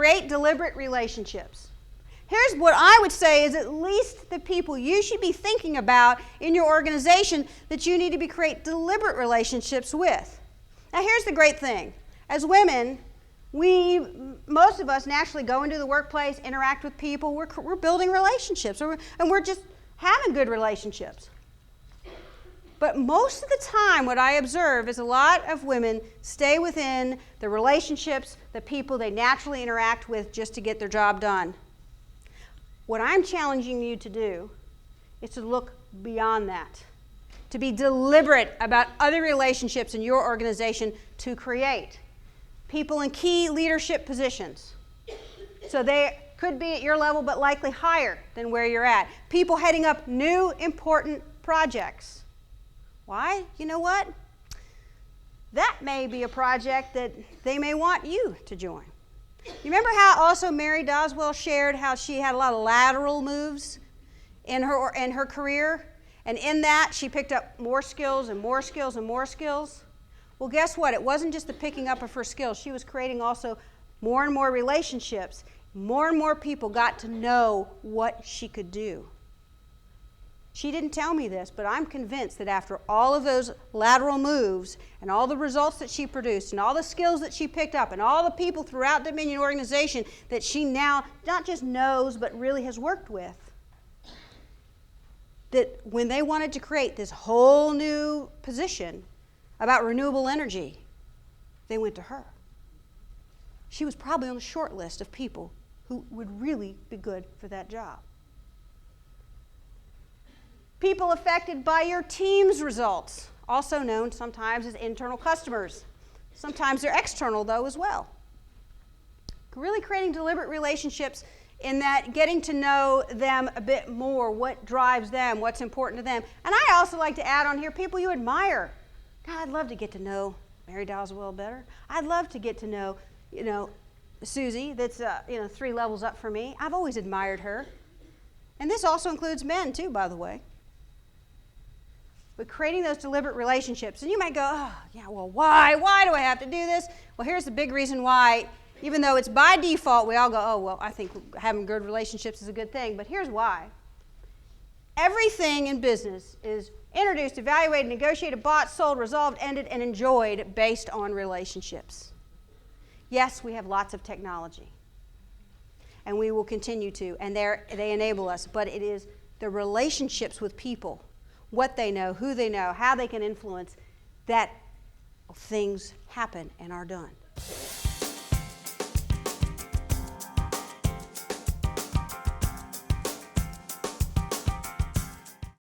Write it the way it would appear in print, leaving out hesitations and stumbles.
Create deliberate relationships. Here's what I would say is at least the people you should be thinking about in your organization that you need to create deliberate relationships with. Now here's the great thing. As women, most of us naturally go into the workplace, interact with people, we're building relationships, and we're just having good relationships. But most of the time, what I observe is a lot of women stay within the relationships, the people they naturally interact with just to get their job done. What I'm challenging you to do is to look beyond that, to be deliberate about other relationships in your organization to create people in key leadership positions. So they could be at your level, but likely higher than where you're at. People heading up new important projects. Why? You know what? That may be a project that they may want you to join. You remember how also Mary Doswell shared how she had a lot of lateral moves in her career? And in that, she picked up more skills and more skills and more skills. Well, guess what? It wasn't just the picking up of her skills. She was creating also more and more relationships. More and more people got to know what she could do. She didn't tell me this, but I'm convinced that after all of those lateral moves and all the results that she produced and all the skills that she picked up and all the people throughout the Dominion organization that she now not just knows but really has worked with, that when they wanted to create this whole new position about renewable energy, they went to her. She was probably on the short list of people who would really be good for that job. People affected by your team's results, also known sometimes as internal customers. Sometimes they're external, though, as well. Really creating deliberate relationships in that getting to know them a bit more, what drives them, what's important to them. And I also like to add on here people you admire. God, I'd love to get to know Mary Doswell better. I'd love to get to know, Susie, that's 3 levels up from me. I've always admired her. And this also includes men, too, by the way. But creating those deliberate relationships. And you might go, oh, yeah, well, why? Why do I have to do this? Well, here's the big reason why. Even though it's by default, we all go, oh, well, I think having good relationships is a good thing. But here's why. Everything in business is introduced, evaluated, negotiated, bought, sold, resolved, ended, and enjoyed based on relationships. Yes, we have lots of technology. And we will continue to. And they enable us. But it is the relationships with people, what they know, who they know, how they can influence, that things happen and are done.